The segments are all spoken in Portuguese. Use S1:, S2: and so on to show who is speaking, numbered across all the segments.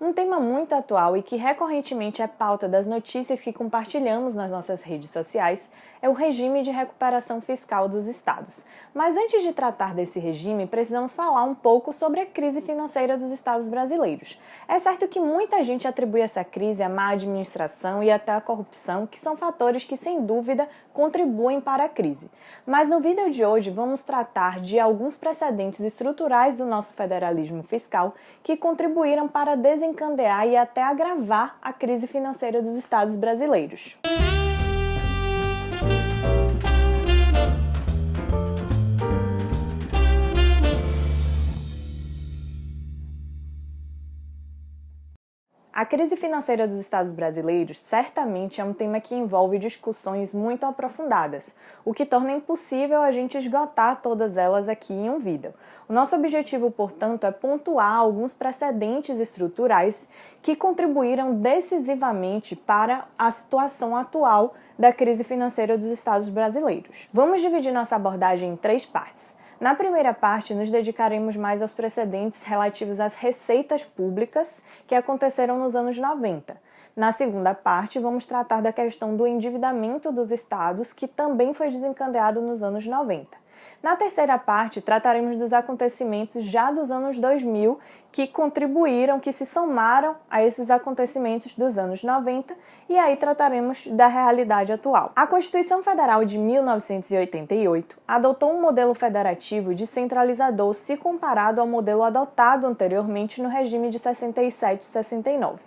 S1: Um tema muito atual e que recorrentemente é pauta das notícias que compartilhamos nas nossas redes sociais é o regime de recuperação fiscal dos estados. Mas antes de tratar desse regime, precisamos falar um pouco sobre a crise financeira dos estados brasileiros. É certo que muita gente atribui essa crise à má administração e até à corrupção, que são fatores que, sem dúvida, contribuem para a crise. Mas no vídeo de hoje vamos tratar de alguns precedentes estruturais do nosso federalismo fiscal que contribuíram para desencadear e até agravar a crise financeira dos estados brasileiros. A crise financeira dos estados brasileiros certamente é um tema que envolve discussões muito aprofundadas, o que torna impossível a gente esgotar todas elas aqui em um vídeo. O nosso objetivo, portanto, é pontuar alguns precedentes estruturais que contribuíram decisivamente para a situação atual da crise financeira dos estados brasileiros. Vamos dividir nossa abordagem em 3 partes. Na primeira parte, nos dedicaremos mais aos precedentes relativos às receitas públicas que aconteceram nos anos 90. Na segunda parte, vamos tratar da questão do endividamento dos estados, que também foi desencadeado nos anos 90. Na terceira parte, trataremos dos acontecimentos já dos anos 2000 que contribuíram, que se somaram a esses acontecimentos dos anos 90 e aí trataremos da realidade atual. A Constituição Federal de 1988 adotou um modelo federativo descentralizador se comparado ao modelo adotado anteriormente no regime de 67 e 69.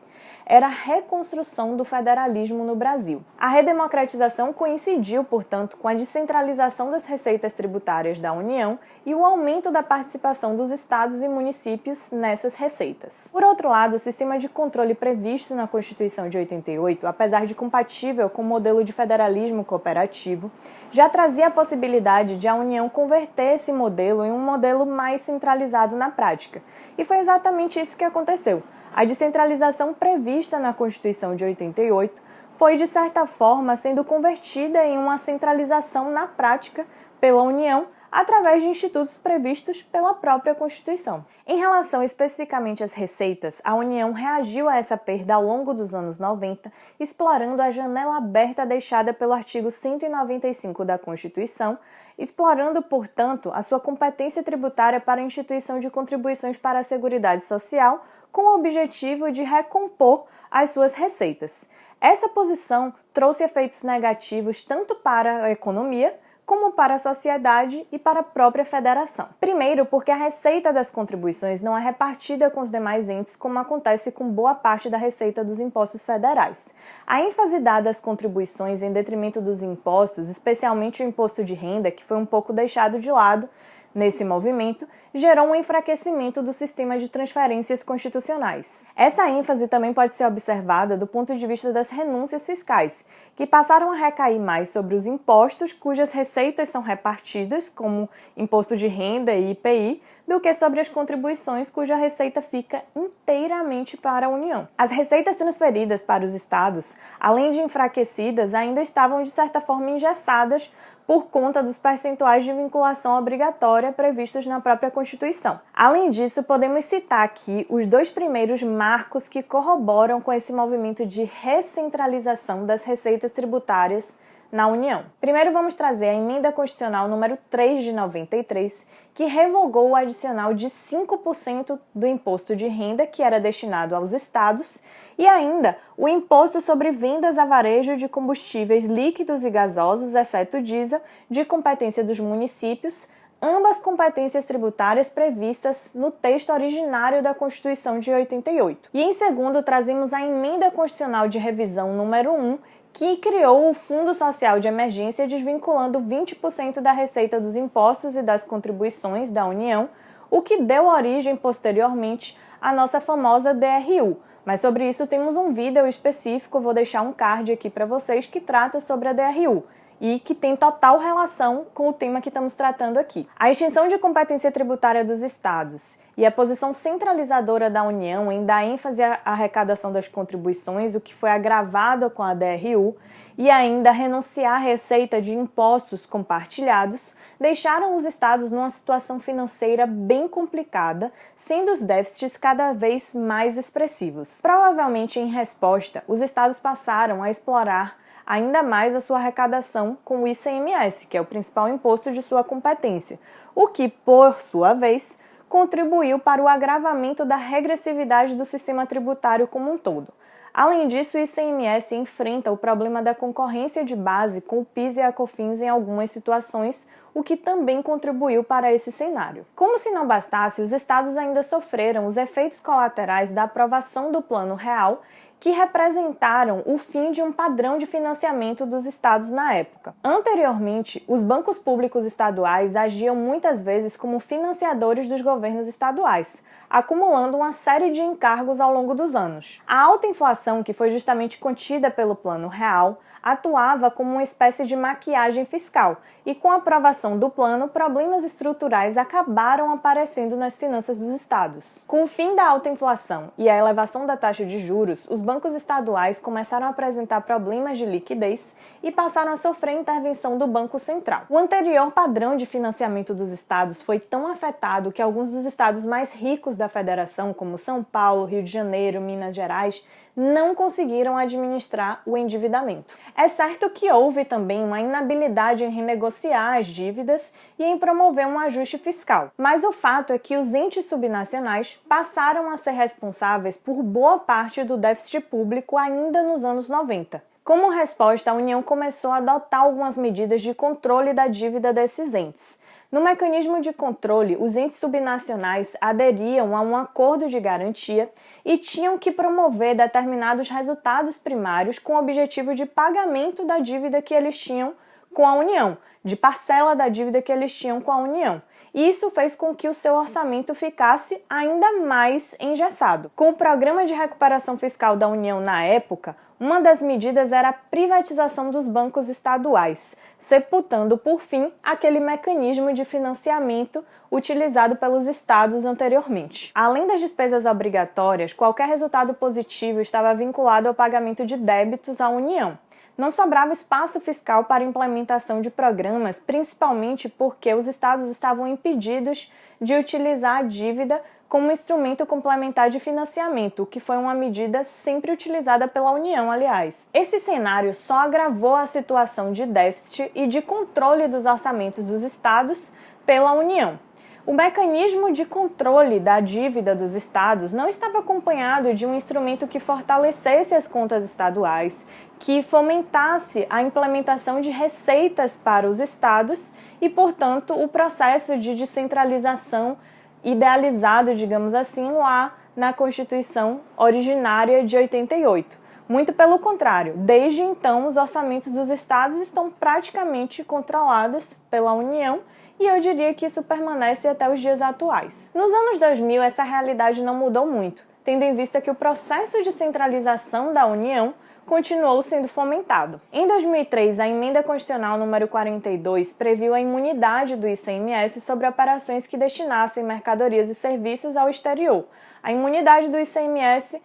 S1: Era a reconstrução do federalismo no Brasil. A redemocratização coincidiu, portanto, com a descentralização das receitas tributárias da União e o aumento da participação dos estados e municípios nessas receitas. Por outro lado, o sistema de controle previsto na Constituição de 88, apesar de compatível com o modelo de federalismo cooperativo, já trazia a possibilidade de a União converter esse modelo em um modelo mais centralizado na prática. E foi exatamente isso que aconteceu. A descentralização prevista na Constituição de 88 foi, de certa forma, sendo convertida em uma centralização na prática pela União através de institutos previstos pela própria Constituição. Em relação especificamente às receitas, a União reagiu a essa perda ao longo dos anos 90, explorando a janela aberta deixada pelo artigo 195 da Constituição, explorando, portanto, a sua competência tributária para a instituição de contribuições para a Seguridade Social, com o objetivo de recompor as suas receitas. Essa posição trouxe efeitos negativos tanto para a economia, como para a sociedade e para a própria federação. Primeiro, porque a receita das contribuições não é repartida com os demais entes, como acontece com boa parte da receita dos impostos federais. A ênfase dada às contribuições em detrimento dos impostos, especialmente o imposto de renda, que foi um pouco deixado de lado nesse movimento, gerou um enfraquecimento do sistema de transferências constitucionais. Essa ênfase também pode ser observada do ponto de vista das renúncias fiscais, que passaram a recair mais sobre os impostos cujas receitas são repartidas, como imposto de renda e IPI, do que sobre as contribuições cuja receita fica inteiramente para a União. As receitas transferidas para os estados, além de enfraquecidas, ainda estavam de certa forma engessadas por conta dos percentuais de vinculação obrigatória previstos na própria Constituição. Além disso, podemos citar aqui os 2 primeiros marcos que corroboram com esse movimento de recentralização das receitas tributárias na União. Primeiro vamos trazer a Emenda Constitucional número 3 de 93, que revogou o adicional de 5% do imposto de renda que era destinado aos estados e ainda o imposto sobre vendas a varejo de combustíveis líquidos e gasosos, exceto diesel, de competência dos municípios, ambas competências tributárias previstas no texto originário da Constituição de 88. E em segundo, trazemos a Emenda Constitucional de Revisão número 1, que criou o Fundo Social de Emergência, desvinculando 20% da receita dos impostos e das contribuições da União, o que deu origem posteriormente à nossa famosa DRU. Mas sobre isso temos um vídeo específico, vou deixar um card aqui para vocês que trata sobre a DRU. e que tem total relação com o tema que estamos tratando aqui. A extinção de competência tributária dos estados e a posição centralizadora da União em dar ênfase à arrecadação das contribuições, o que foi agravado com a DRU, e ainda renunciar à receita de impostos compartilhados, deixaram os estados numa situação financeira bem complicada, sendo os déficits cada vez mais expressivos. Provavelmente, em resposta, os estados passaram a explorar ainda mais a sua arrecadação com o ICMS, que é o principal imposto de sua competência, o que, por sua vez, contribuiu para o agravamento da regressividade do sistema tributário como um todo. Além disso, o ICMS enfrenta o problema da concorrência de base com o PIS e a COFINS em algumas situações, o que também contribuiu para esse cenário. Como se não bastasse, os estados ainda sofreram os efeitos colaterais da aprovação do Plano Real, que representaram o fim de um padrão de financiamento dos estados na época. Anteriormente, os bancos públicos estaduais agiam muitas vezes como financiadores dos governos estaduais, acumulando uma série de encargos ao longo dos anos. A alta inflação, que foi justamente contida pelo Plano Real, atuava como uma espécie de maquiagem fiscal, e com a aprovação do plano, problemas estruturais acabaram aparecendo nas finanças dos estados. Com o fim da alta inflação e a elevação da taxa de juros, os bancos estaduais começaram a apresentar problemas de liquidez e passaram a sofrer a intervenção do Banco Central. O anterior padrão de financiamento dos estados foi tão afetado que alguns dos estados mais ricos da federação, como São Paulo, Rio de Janeiro, Minas Gerais, não conseguiram administrar o endividamento. É certo que houve também uma inabilidade em renegociar as dívidas e em promover um ajuste fiscal, mas o fato é que os entes subnacionais passaram a ser responsáveis por boa parte do déficit público ainda nos anos 90. Como resposta, a União começou a adotar algumas medidas de controle da dívida desses entes. No mecanismo de controle, os entes subnacionais aderiam a um acordo de garantia e tinham que promover determinados resultados primários com o objetivo de pagamento da dívida que eles tinham com a União, de parcela da dívida que eles tinham com a União. E isso fez com que o seu orçamento ficasse ainda mais engessado. Com o Programa de Recuperação Fiscal da União na época, uma das medidas era a privatização dos bancos estaduais, sepultando, por fim, aquele mecanismo de financiamento utilizado pelos estados anteriormente. Além das despesas obrigatórias, qualquer resultado positivo estava vinculado ao pagamento de débitos à União. Não sobrava espaço fiscal para a implementação de programas, principalmente porque os estados estavam impedidos de utilizar a dívida como instrumento complementar de financiamento, o que foi uma medida sempre utilizada pela União, aliás. Esse cenário só agravou a situação de déficit e de controle dos orçamentos dos estados pela União. O mecanismo de controle da dívida dos estados não estava acompanhado de um instrumento que fortalecesse as contas estaduais, que fomentasse a implementação de receitas para os estados e, portanto, o processo de descentralização idealizado, digamos assim, lá na Constituição originária de 88. Muito pelo contrário, desde então os orçamentos dos estados estão praticamente controlados pela União e eu diria que isso permanece até os dias atuais. Nos anos 2000, essa realidade não mudou muito, tendo em vista que o processo de centralização da União continuou sendo fomentado. Em 2003, a Emenda Constitucional número 42 previu a imunidade do ICMS sobre operações que destinassem mercadorias e serviços ao exterior. A imunidade do ICMS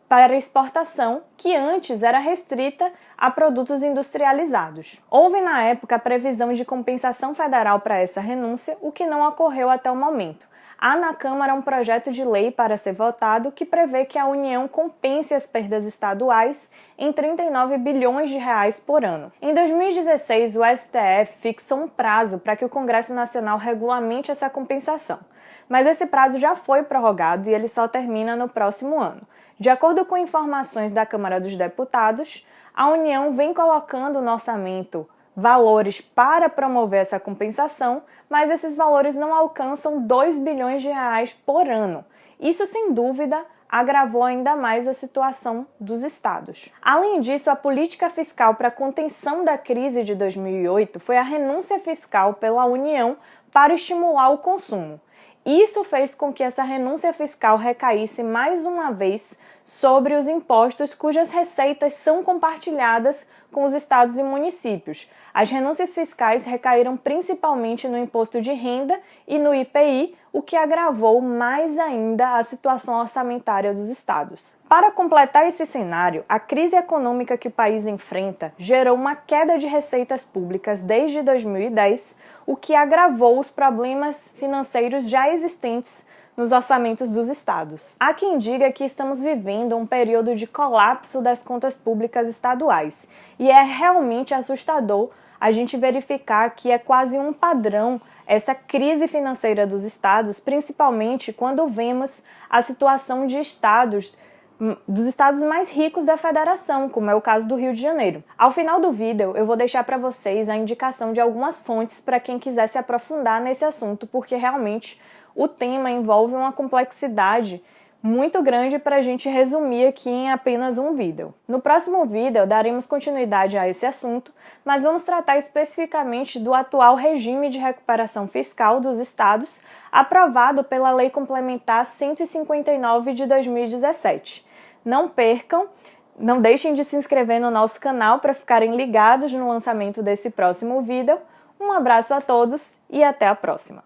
S1: para exportação, que antes era restrita a produtos industrializados. Houve na época a previsão de compensação federal para essa renúncia, o que não ocorreu até o momento. Há na Câmara um projeto de lei para ser votado que prevê que a União compense as perdas estaduais em 39 bilhões de reais por ano. Em 2016, o STF fixou um prazo para que o Congresso Nacional regulamente essa compensação, mas esse prazo já foi prorrogado e ele só termina no próximo ano. De acordo com informações da Câmara dos Deputados, a União vem colocando no orçamento valores para promover essa compensação, mas esses valores não alcançam 2 bilhões de reais por ano. Isso, sem dúvida, agravou ainda mais a situação dos estados. Além disso, a política fiscal para a contenção da crise de 2008 foi a renúncia fiscal pela União para estimular o consumo. Isso fez com que essa renúncia fiscal recaísse mais uma vez sobre os impostos cujas receitas são compartilhadas com os estados e municípios. As renúncias fiscais recaíram principalmente no imposto de renda e no IPI, o que agravou mais ainda a situação orçamentária dos estados. Para completar esse cenário, a crise econômica que o país enfrenta gerou uma queda de receitas públicas desde 2010, o que agravou os problemas financeiros já existentes nos orçamentos dos estados. Há quem diga que estamos vivendo um período de colapso das contas públicas estaduais, e é realmente assustador a gente verificar que é quase um padrão essa crise financeira dos estados, principalmente quando vemos a situação de dos estados mais ricos da federação, como é o caso do Rio de Janeiro. Ao final do vídeo, eu vou deixar para vocês a indicação de algumas fontes para quem quiser se aprofundar nesse assunto, porque realmente o tema envolve uma complexidade muito grande para a gente resumir aqui em apenas um vídeo. No próximo vídeo, daremos continuidade a esse assunto, mas vamos tratar especificamente do atual regime de recuperação fiscal dos estados, aprovado pela Lei Complementar 159 de 2017. Não percam, não deixem de se inscrever no nosso canal para ficarem ligados no lançamento desse próximo vídeo. Um abraço a todos e até a próxima!